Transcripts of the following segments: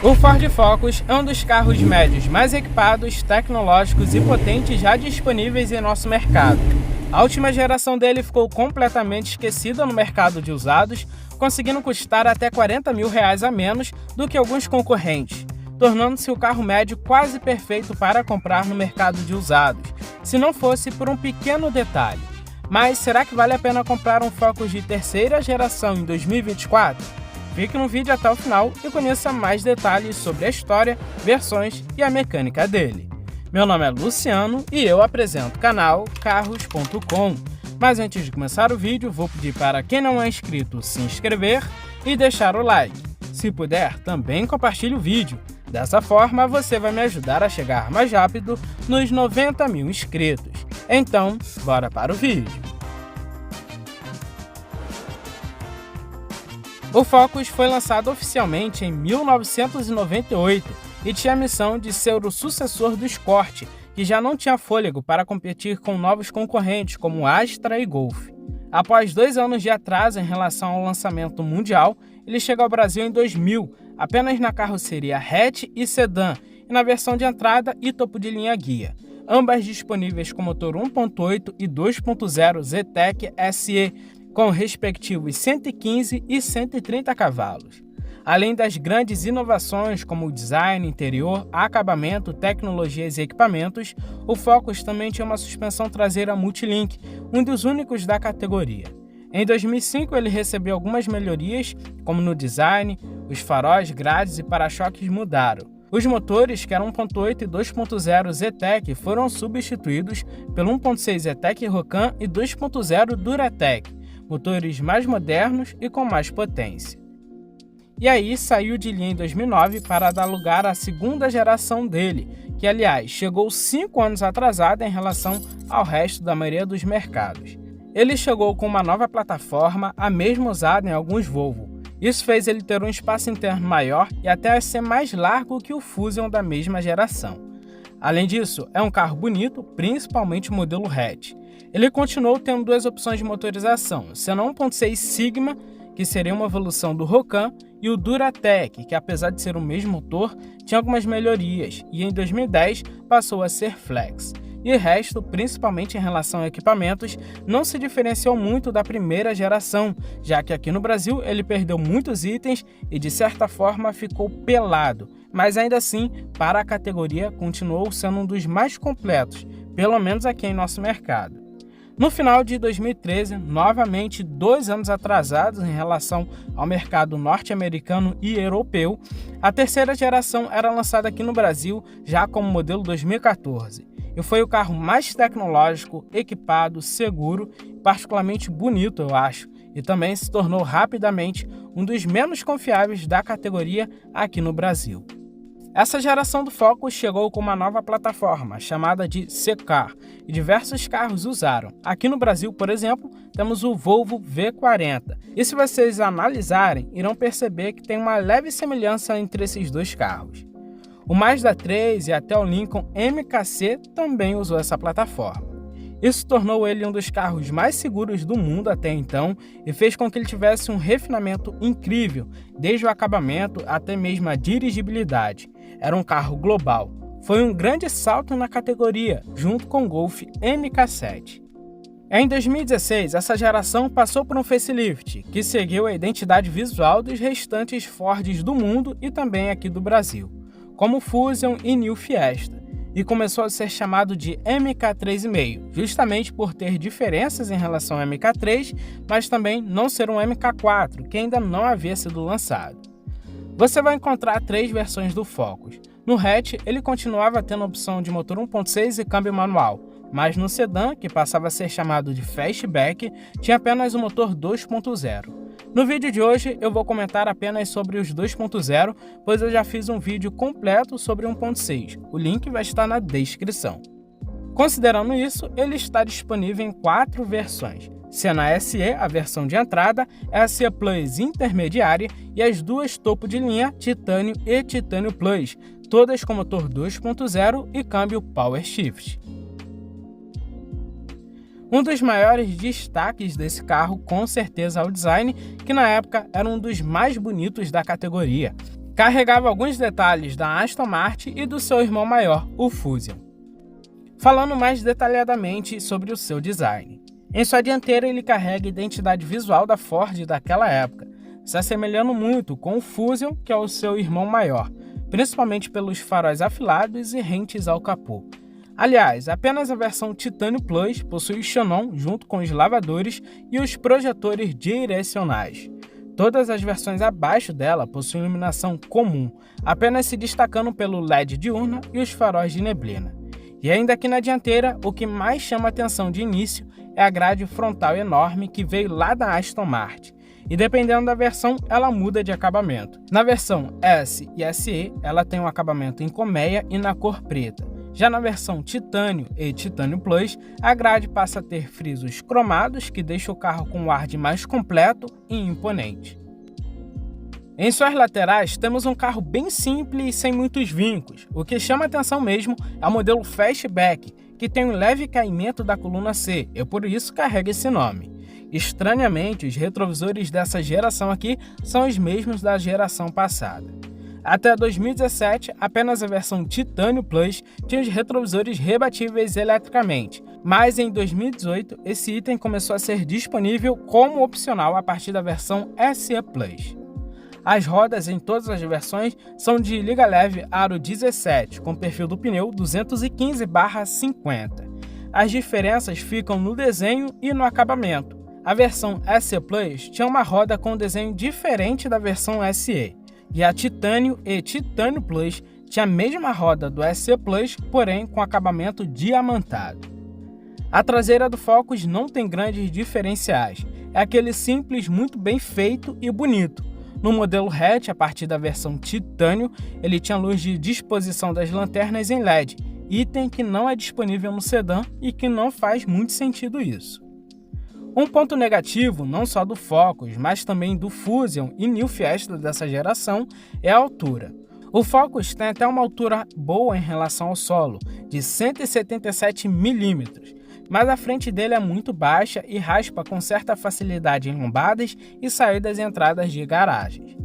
O Ford Focus é um dos carros médios mais equipados, tecnológicos e potentes já disponíveis em nosso mercado. A última geração dele ficou completamente esquecida no mercado de usados, conseguindo custar até R$40 mil a menos do que alguns concorrentes, tornando-se o carro médio quase perfeito para comprar no mercado de usados, se não fosse por um pequeno detalhe. Mas será que vale a pena comprar um Focus de terceira geração em 2024? Fique no vídeo até o final e conheça mais detalhes sobre a história, versões e a mecânica dele. Meu nome é Luciano e eu apresento o canal Carros.com. Mas antes de começar o vídeo, vou pedir para quem não é inscrito se inscrever e deixar o like. Se puder, também compartilhe o vídeo. Dessa forma, você vai me ajudar a chegar mais rápido nos 90 mil inscritos. Então, bora para o vídeo. O Focus foi lançado oficialmente em 1998 e tinha a missão de ser o sucessor do Escort, que já não tinha fôlego para competir com novos concorrentes como Astra e Golf. Após 2 anos de atraso em relação ao lançamento mundial, ele chega ao Brasil em 2000, apenas na carroceria hatch e sedã, e na versão de entrada e topo de linha guia, ambas disponíveis com motor 1.8 e 2.0 Zetec SE, com respectivos 115 e 130 cavalos. Além das grandes inovações como o design interior, acabamento, tecnologias e equipamentos, o Focus também tinha uma suspensão traseira multilink, um dos únicos da categoria. Em 2005 ele recebeu algumas melhorias, como no design, os faróis, grades e para-choques mudaram. Os motores, que eram 1.8 e 2.0 Zetec, foram substituídos pelo 1.6 Zetec Rocan e 2.0 Duratec, motores mais modernos e com mais potência. E aí saiu de linha em 2009 para dar lugar à segunda geração dele, que aliás chegou 5 anos atrasada em relação ao resto da maioria dos mercados. Ele chegou com uma nova plataforma, a mesma usada em alguns Volvo. Isso fez ele ter um espaço interno maior e até ser mais largo que o Fusion da mesma geração. Além disso, é um carro bonito, principalmente o modelo hatch. Ele continuou tendo 2 opções de motorização, sendo o 1.6 Sigma, que seria uma evolução do Rocan, e o Duratec, que apesar de ser o mesmo motor, tinha algumas melhorias, e em 2010 passou a ser Flex. E o resto, principalmente em relação a equipamentos, não se diferenciou muito da primeira geração, já que aqui no Brasil ele perdeu muitos itens e de certa forma ficou pelado, mas ainda assim, para a categoria, continuou sendo um dos mais completos, pelo menos aqui em nosso mercado. No final de 2013, novamente 2 anos atrasados em relação ao mercado norte-americano e europeu, a terceira geração era lançada aqui no Brasil já como modelo 2014. E foi o carro mais tecnológico, equipado, seguro e particularmente bonito, eu acho, e também se tornou rapidamente um dos menos confiáveis da categoria aqui no Brasil. Essa geração do Focus chegou com uma nova plataforma, chamada de C-Car, e diversos carros usaram. Aqui no Brasil, por exemplo, temos o Volvo V40. E se vocês analisarem, irão perceber que tem uma leve semelhança entre esses dois carros. O Mazda 3 e até o Lincoln MKC também usou essa plataforma. Isso tornou ele um dos carros mais seguros do mundo até então e fez com que ele tivesse um refinamento incrível, desde o acabamento até mesmo a dirigibilidade. Era um carro global. Foi um grande salto na categoria, junto com o Golf MK7. Em 2016, essa geração passou por um facelift, que seguiu a identidade visual dos restantes Fords do mundo e também aqui do Brasil, como o Fusion e New Fiesta, e começou a ser chamado de MK3,5, justamente por ter diferenças em relação ao MK3, mas também não ser um MK4, que ainda não havia sido lançado. Você vai encontrar 3 versões do Focus. No hatch, ele continuava tendo a opção de motor 1.6 e câmbio manual, mas no sedã, que passava a ser chamado de Fastback, tinha apenas o motor 2.0. No vídeo de hoje eu vou comentar apenas sobre os 2.0, pois eu já fiz um vídeo completo sobre 1.6, o link vai estar na descrição. Considerando isso, ele está disponível em 4 versões, sendo a SE, a versão de entrada, a SE Plus intermediária e as 2 topo de linha Titânio e Titânio Plus, todas com motor 2.0 e câmbio Power Shift. Um dos maiores destaques desse carro com certeza é o design, que na época era um dos mais bonitos da categoria. Carregava alguns detalhes da Aston Martin e do seu irmão maior, o Fusion. Falando mais detalhadamente sobre o seu design. Em sua dianteira ele carrega a identidade visual da Ford daquela época, se assemelhando muito com o Fusion, que é o seu irmão maior, principalmente pelos faróis afilados e rentes ao capô. Aliás, apenas a versão Titanium Plus possui o xenon junto com os lavadores e os projetores direcionais. Todas as versões abaixo dela possuem iluminação comum, apenas se destacando pelo LED diurna e os faróis de neblina. E ainda aqui na dianteira, o que mais chama atenção de início é a grade frontal enorme que veio lá da Aston Martin. E dependendo da versão, ela muda de acabamento. Na versão S e SE, ela tem um acabamento em colmeia e na cor preta. Já na versão Titânio e Titanium Plus, a grade passa a ter frisos cromados que deixam o carro com um ar de mais completo e imponente. Em suas laterais, temos um carro bem simples e sem muitos vincos. O que chama atenção mesmo é o modelo Fastback, que tem um leve caimento da coluna C e por isso carrega esse nome. Estranhamente, os retrovisores dessa geração aqui são os mesmos da geração passada. Até 2017, apenas a versão Titanium Plus tinha os retrovisores rebatíveis eletricamente, mas em 2018 esse item começou a ser disponível como opcional a partir da versão SE Plus. As rodas em todas as versões são de liga leve aro 17, com perfil do pneu 215/50. As diferenças ficam no desenho e no acabamento. A versão SE Plus tinha uma roda com desenho diferente da versão SE. E a Titânio e Titanium Plus tinha a mesma roda do SE Plus, porém com acabamento diamantado. A traseira do Focus não tem grandes diferenciais, é aquele simples muito bem feito e bonito. No modelo hatch, a partir da versão Titânio, ele tinha luz de disposição das lanternas em LED, item que não é disponível no sedã e que não faz muito sentido isso. Um ponto negativo, não só do Focus, mas também do Fusion e New Fiesta dessa geração, é a altura. O Focus tem até uma altura boa em relação ao solo, de 177 mm, mas a frente dele é muito baixa e raspa com certa facilidade em lombadas e saídas e entradas de garagens.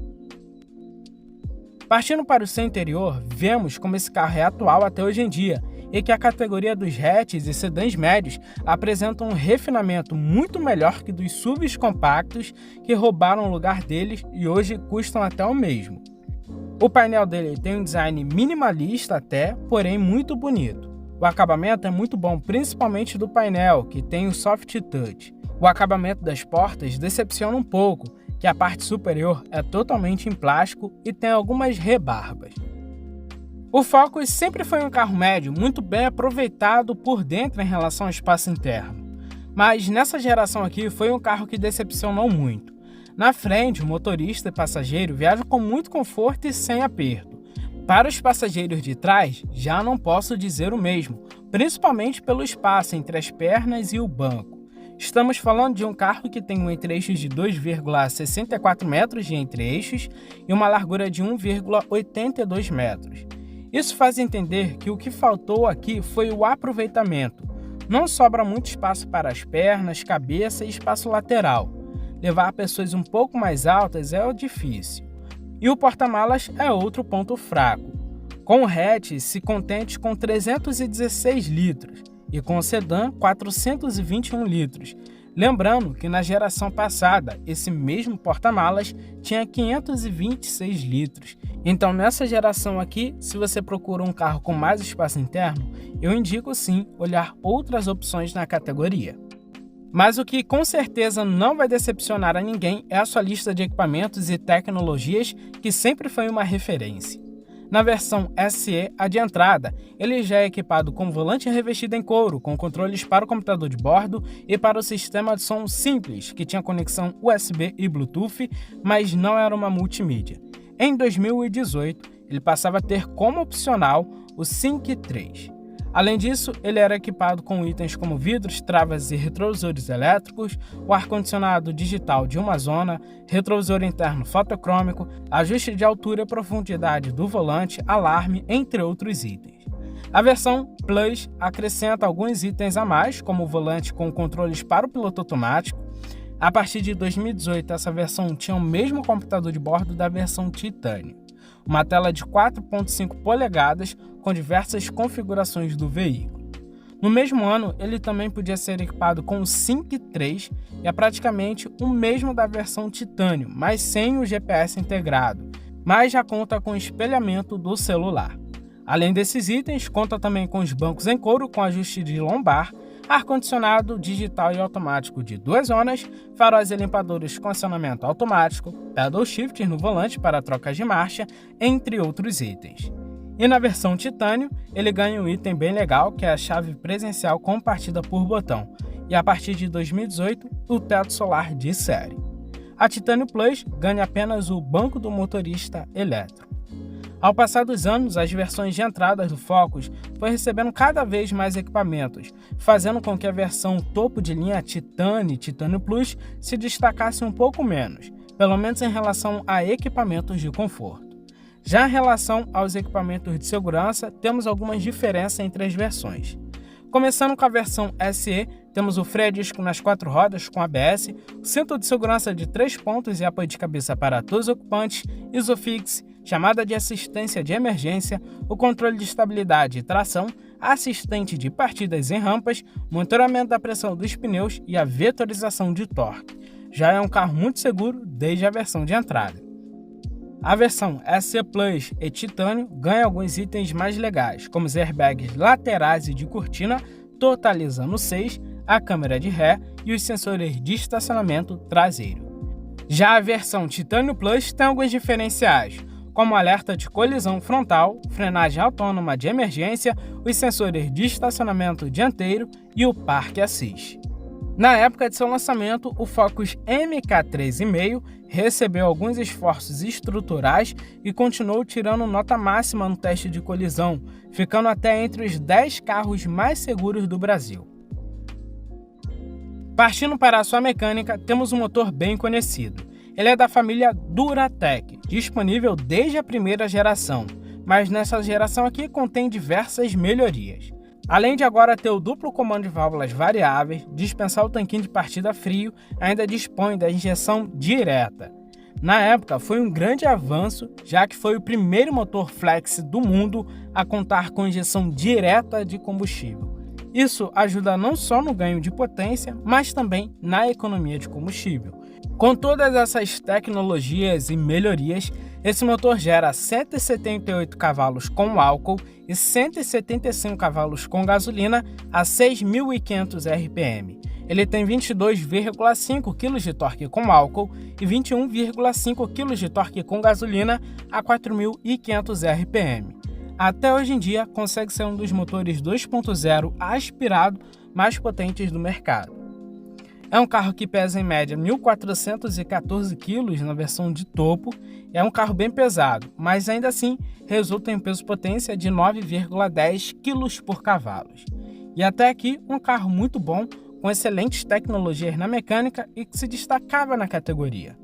Partindo para o seu interior, vemos como esse carro é atual até hoje em dia, e que a categoria dos hatches e sedãs médios apresentam um refinamento muito melhor que dos SUVs compactos que roubaram o lugar deles e hoje custam até o mesmo. O painel dele tem um design minimalista até, porém muito bonito. O acabamento é muito bom, principalmente do painel, que tem o soft touch. O acabamento das portas decepciona um pouco, que a parte superior é totalmente em plástico e tem algumas rebarbas. O Focus sempre foi um carro médio muito bem aproveitado por dentro em relação ao espaço interno, mas nessa geração aqui foi um carro que decepcionou muito. Na frente, o motorista e passageiro viajam com muito conforto e sem aperto. Para os passageiros de trás, já não posso dizer o mesmo, principalmente pelo espaço entre as pernas e o banco. Estamos falando de um carro que tem um entre-eixos de 2,64 metros de entre-eixos e uma largura de 1,82 metros. Isso faz entender que o que faltou aqui foi o aproveitamento. Não sobra muito espaço para as pernas, cabeça e espaço lateral. Levar pessoas um pouco mais altas é o difícil. E o porta-malas é outro ponto fraco. Com o hatch, se contente com 316 litros e com o sedã 421 litros. Lembrando que na geração passada, esse mesmo porta-malas tinha 526 litros. Então nessa geração aqui, se você procura um carro com mais espaço interno, eu indico sim olhar outras opções na categoria. Mas o que com certeza não vai decepcionar a ninguém é a sua lista de equipamentos e tecnologias, que sempre foi uma referência. Na versão SE, a de entrada, ele já é equipado com volante revestido em couro, com controles para o computador de bordo e para o sistema de som simples, que tinha conexão USB e Bluetooth, mas não era uma multimídia. Em 2018, ele passava a ter como opcional o Sync 3. Além disso, ele era equipado com itens como vidros, travas e retrovisores elétricos, o ar-condicionado digital de uma zona, retrovisor interno fotocrômico, ajuste de altura e profundidade do volante, alarme, entre outros itens. A versão Plus acrescenta alguns itens a mais, como o volante com controles para o piloto automático. A partir de 2018, essa versão tinha o mesmo computador de bordo da versão Titânio. uma tela de 4,5 polegadas com diversas configurações do veículo. No mesmo ano, ele também podia ser equipado com o Sync 3 e é praticamente o mesmo da versão Titânio, mas sem o GPS integrado, mas já conta com espelhamento do celular. Além desses itens, conta também com os bancos em couro com ajuste de lombar, ar-condicionado digital e automático de 2 zonas, faróis e limpadores com acionamento automático, pedal shifters no volante para trocas de marcha, entre outros itens. E na versão Titânio, ele ganha um item bem legal, que é a chave presencial compartida por botão, e a partir de 2018, o teto solar de série. A Titânio Plus ganha apenas o banco do motorista elétrico. Ao passar dos anos, as versões de entradas do Focus foram recebendo cada vez mais equipamentos, fazendo com que a versão topo de linha Titânio e Titânio Plus se destacasse um pouco menos, pelo menos em relação a equipamentos de conforto. Já em relação aos equipamentos de segurança, temos algumas diferenças entre as versões. Começando com a versão SE, temos o freio a disco nas 4 rodas com ABS, o cinto de segurança de 3 pontos e apoio de cabeça para todos os ocupantes, ISOFIX, chamada de assistência de emergência, o controle de estabilidade e tração, assistente de partidas em rampas, monitoramento da pressão dos pneus e a vetorização de torque. Já é um carro muito seguro desde a versão de entrada. A versão SE Plus e Titânio ganha alguns itens mais legais, como os airbags laterais e de cortina, totalizando 6, a câmera de ré e os sensores de estacionamento traseiro. Já a versão Titânio Plus tem alguns diferenciais, como alerta de colisão frontal, frenagem autônoma de emergência, os sensores de estacionamento dianteiro e o Park Assist. Na época de seu lançamento, o Focus MK3,5 recebeu alguns esforços estruturais e continuou tirando nota máxima no teste de colisão, ficando até entre os 10 carros mais seguros do Brasil. Partindo para a sua mecânica, temos um motor bem conhecido. Ele é da família Duratec, disponível desde a primeira geração, mas nessa geração aqui contém diversas melhorias. Além de agora ter o duplo comando de válvulas variáveis, dispensar o tanquinho de partida frio, ainda dispõe da injeção direta. Na época foi um grande avanço, já que foi o primeiro motor flex do mundo a contar com injeção direta de combustível. Isso ajuda não só no ganho de potência, mas também na economia de combustível. Com todas essas tecnologias e melhorias, esse motor gera 178 cavalos com álcool e 175 cavalos com gasolina a 6.500 RPM. Ele tem 22,5 kg de torque com álcool e 21,5 kg de torque com gasolina a 4.500 RPM. Até hoje em dia, consegue ser um dos motores 2.0 aspirado mais potentes do mercado. É um carro que pesa em média 1.414 kg na versão de topo, é um carro bem pesado, mas ainda assim resulta em um peso-potência de 9,10 kg por cavalo. E até aqui um carro muito bom, com excelentes tecnologias na mecânica e que se destacava na categoria.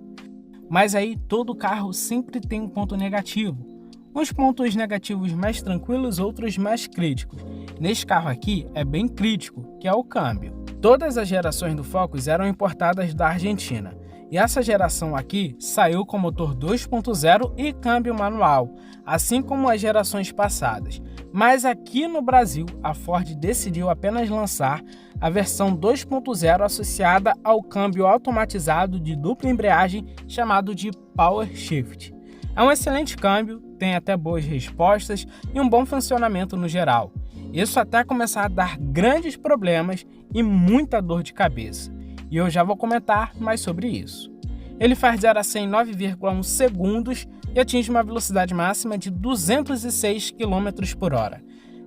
Mas aí todo carro sempre tem um ponto negativo. Uns pontos negativos mais tranquilos, outros mais críticos. Neste carro aqui é bem crítico, que é o câmbio. Todas as gerações do Focus eram importadas da Argentina, e essa geração aqui saiu com motor 2.0 e câmbio manual, assim como as gerações passadas. Mas aqui no Brasil, a Ford decidiu apenas lançar a versão 2.0 associada ao câmbio automatizado de dupla embreagem chamado de Power Shift. É um excelente câmbio, tem até boas respostas e um bom funcionamento no geral. Isso até começar a dar grandes problemas e muita dor de cabeça. E eu já vou comentar mais sobre isso. Ele faz 0 a 100 em 9,1 segundos e atinge uma velocidade máxima de 206 km por hora.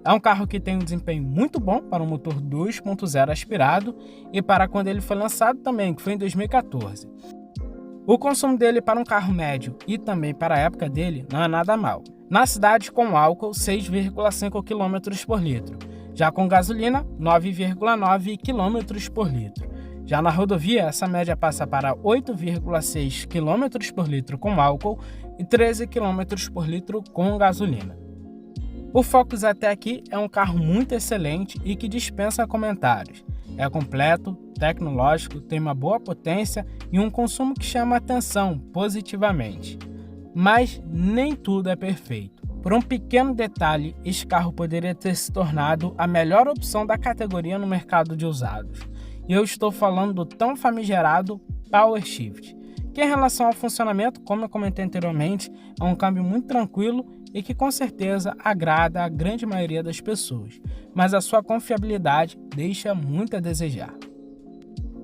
É um carro que tem um desempenho muito bom para um motor 2.0 aspirado e para quando ele foi lançado também, que foi em 2014. O consumo dele para um carro médio e também para a época dele não é nada mal. Na cidade, com álcool, 6,5 km por litro. Já com gasolina, 9,9 km por litro. Já na rodovia, essa média passa para 8,6 km por litro com álcool e 13 km por litro com gasolina. O Focus até aqui é um carro muito excelente e que dispensa comentários. É completo, tecnológico, tem uma boa potência e um consumo que chama atenção positivamente. Mas nem tudo é perfeito. Por um pequeno detalhe, esse carro poderia ter se tornado a melhor opção da categoria no mercado de usados. E eu estou falando do tão famigerado PowerShift, que em relação ao funcionamento, como eu comentei anteriormente, é um câmbio muito tranquilo e que com certeza agrada a grande maioria das pessoas, mas a sua confiabilidade deixa muito a desejar.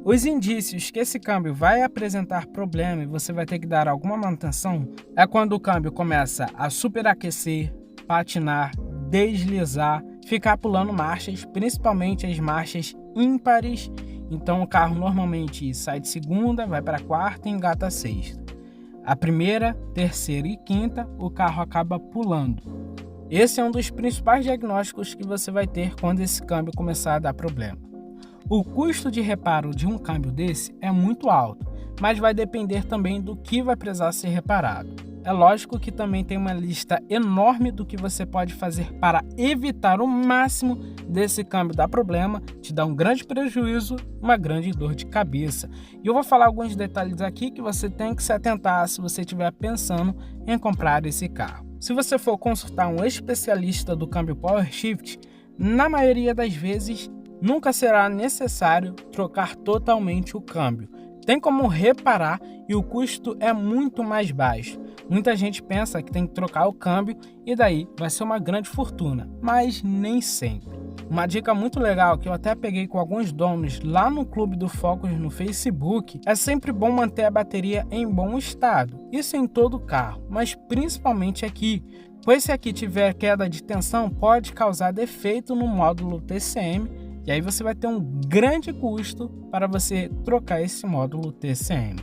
Os indícios que esse câmbio vai apresentar problema e você vai ter que dar alguma manutenção é quando o câmbio começa a superaquecer, patinar, deslizar, ficar pulando marchas, principalmente as marchas ímpares. Então o carro normalmente sai de segunda, vai para a quarta e engata a sexta. A primeira, terceira e quinta, o carro acaba pulando. Esse é um dos principais diagnósticos que você vai ter quando esse câmbio começar a dar problema. O custo de reparo de um câmbio desse é muito alto, mas vai depender também do que vai precisar ser reparado. É lógico que também tem uma lista enorme do que você pode fazer para evitar o máximo desse câmbio dar problema, te dar um grande prejuízo, uma grande dor de cabeça. E eu vou falar alguns detalhes aqui que você tem que se atentar se você estiver pensando em comprar esse carro. Se você for consultar um especialista do câmbio PowerShift, na maioria das vezes nunca será necessário trocar totalmente o câmbio. Tem como reparar e o custo é muito mais baixo. Muita gente pensa que tem que trocar o câmbio e daí vai ser uma grande fortuna, mas nem sempre. Uma dica muito legal que eu até peguei com alguns donos lá no Clube do Focus no Facebook é sempre bom manter a bateria em bom estado. Isso em todo carro, mas principalmente aqui, pois se aqui tiver queda de tensão pode causar defeito no módulo TCM. E aí você vai ter um grande custo para você trocar esse módulo TCM.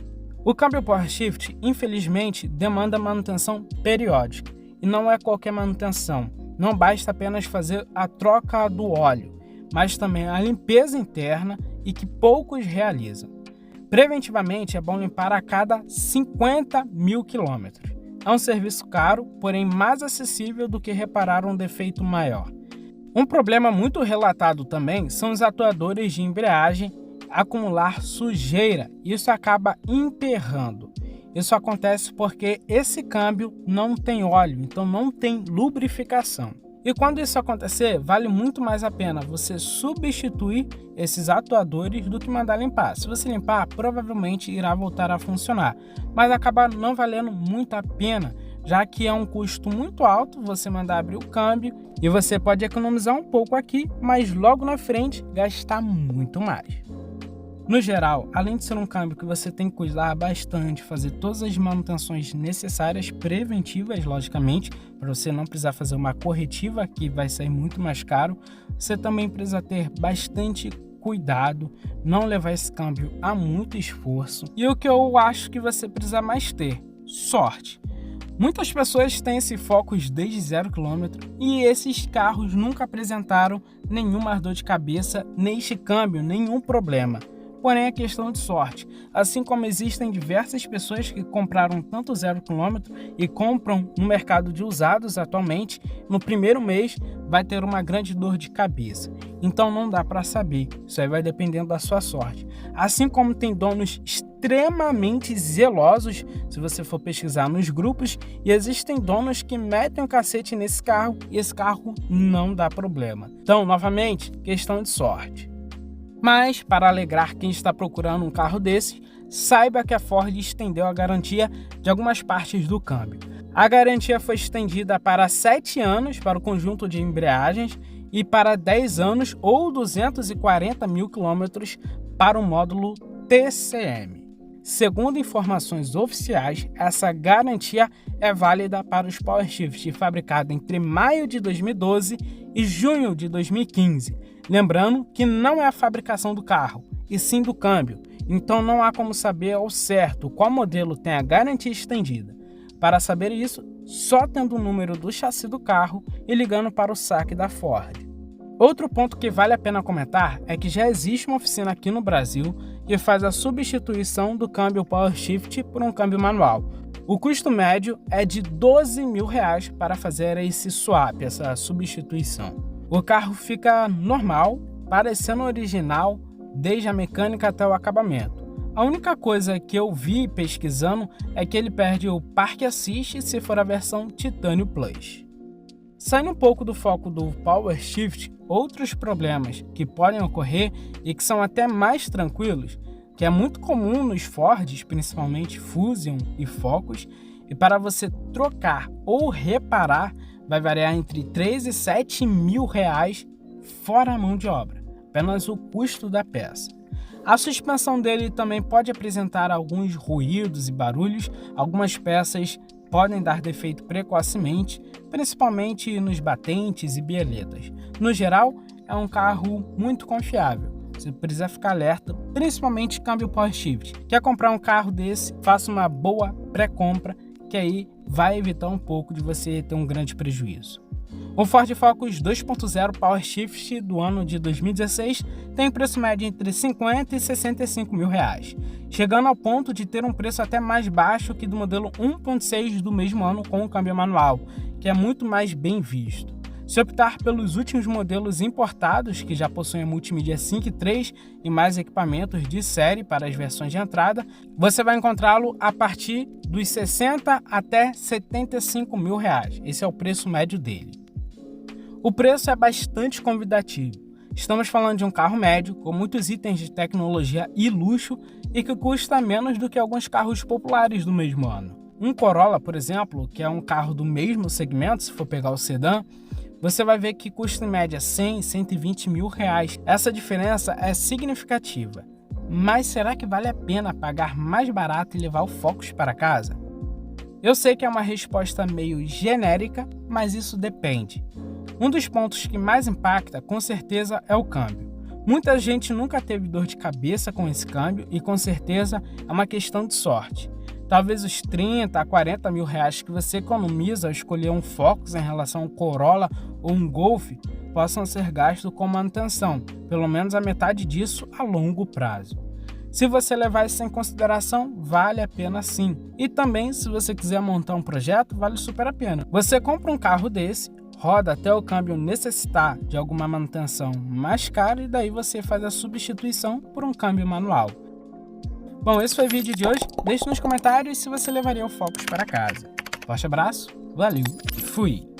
O câmbio PowerShift, infelizmente, demanda manutenção periódica. E não é qualquer manutenção. Não basta apenas fazer a troca do óleo, mas também a limpeza interna e que poucos realizam. Preventivamente, é bom limpar a cada 50 mil quilômetros. É um serviço caro, porém mais acessível do que reparar um defeito maior. Um problema muito relatado também são os atuadores de embreagem acumular sujeira. Isso acaba emperrando. Isso acontece porque esse câmbio não tem óleo, então não tem lubrificação. E quando isso acontecer, vale muito mais a pena você substituir esses atuadores do que mandar limpar. Se você limpar, provavelmente irá voltar a funcionar, mas acaba não valendo muito a pena, já que é um custo muito alto você mandar abrir o câmbio e você pode economizar um pouco aqui, mas logo na frente gastar muito mais. No geral, além de ser um câmbio que você tem que cuidar bastante, fazer todas as manutenções necessárias, preventivas, logicamente, para você não precisar fazer uma corretiva que vai sair muito mais caro, você também precisa ter bastante cuidado, não levar esse câmbio a muito esforço. E o que eu acho que você precisa mais ter? Sorte. Muitas pessoas têm esse Focus desde 0 km e esses carros nunca apresentaram nenhuma dor de cabeça neste câmbio, nenhum problema. Porém, é questão de sorte. Assim como existem diversas pessoas que compraram tanto 0 km e compram no mercado de usados atualmente, no primeiro mês vai ter uma grande dor de cabeça. Então não dá para saber, isso aí vai dependendo da sua sorte. Assim como tem donos extremamente zelosos, se você for pesquisar nos grupos, e existem donos que metem o cacete nesse carro e esse carro não dá problema. Então, novamente, questão de sorte. Mas, para alegrar quem está procurando um carro desses, saiba que a Ford estendeu a garantia de algumas partes do câmbio. A garantia foi estendida para 7 anos para o conjunto de embreagens e para 10 anos ou 240 mil quilômetros para o módulo TCM. Segundo informações oficiais, essa garantia é válida para os PowerShift fabricados entre maio de 2012 e junho de 2015. Lembrando que não é a fabricação do carro, e sim do câmbio, então não há como saber ao certo qual modelo tem a garantia estendida. Para saber isso, só tendo o número do chassi do carro e ligando para o saque da Ford. Outro ponto que vale a pena comentar é que já existe uma oficina aqui no Brasil que faz a substituição do câmbio PowerShift por um câmbio manual. O custo médio é de R$12 mil para fazer esse swap, essa substituição. O carro fica normal, parecendo original, desde a mecânica até o acabamento. A única coisa que eu vi pesquisando é que ele perde o Park Assist se for a versão Titanium Plus. Saindo um pouco do foco do Power Shift, outros problemas que podem ocorrer e que são até mais tranquilos, que é muito comum nos Fords, principalmente Fusion e Focus, e para você trocar ou reparar vai variar entre 3 e 7 mil reais fora a mão de obra, apenas o custo da peça. A suspensão dele também pode apresentar alguns ruídos e barulhos, algumas peças podem dar defeito precocemente, principalmente nos batentes e bieletas. No geral, é um carro muito confiável. Você precisa ficar alerta, principalmente câmbio Power Shift. Quer comprar um carro desse? Faça uma boa pré-compra, que aí vai evitar um pouco de você ter um grande prejuízo. O Ford Focus 2.0 Power Shift do ano de 2016 tem preço médio entre 50 e 65 mil reais, chegando ao ponto de ter um preço até mais baixo que do modelo 1.6 do mesmo ano com o câmbio manual, que é muito mais bem visto. Se optar pelos últimos modelos importados, que já possuem a multimídia 5.3 e mais equipamentos de série para as versões de entrada, você vai encontrá-lo a partir dos 60 até 75 mil reais. Esse é o preço médio dele. O preço é bastante convidativo. Estamos falando de um carro médio, com muitos itens de tecnologia e luxo e que custa menos do que alguns carros populares do mesmo ano. Um Corolla, por exemplo, que é um carro do mesmo segmento, se for pegar o sedã, você vai ver que custa em média 100, 120 mil reais. Essa diferença é significativa. Mas será que vale a pena pagar mais barato e levar o Focus para casa? Eu sei que é uma resposta meio genérica, mas isso depende. Um dos pontos que mais impacta, com certeza, é o câmbio. Muita gente nunca teve dor de cabeça com esse câmbio e, com certeza, é uma questão de sorte. Talvez os 30 a 40 mil reais que você economiza ao escolher um Focus em relação a um Corolla ou um Golf possam ser gastos com manutenção, pelo menos a metade disso a longo prazo. Se você levar isso em consideração, vale a pena sim. E também, se você quiser montar um projeto, vale super a pena. Você compra um carro desse, roda até o câmbio necessitar de alguma manutenção mais cara e daí você faz a substituição por um câmbio manual. Bom, esse foi o vídeo de hoje. Deixe nos comentários se você levaria o Focus para casa. Forte abraço, valeu e fui!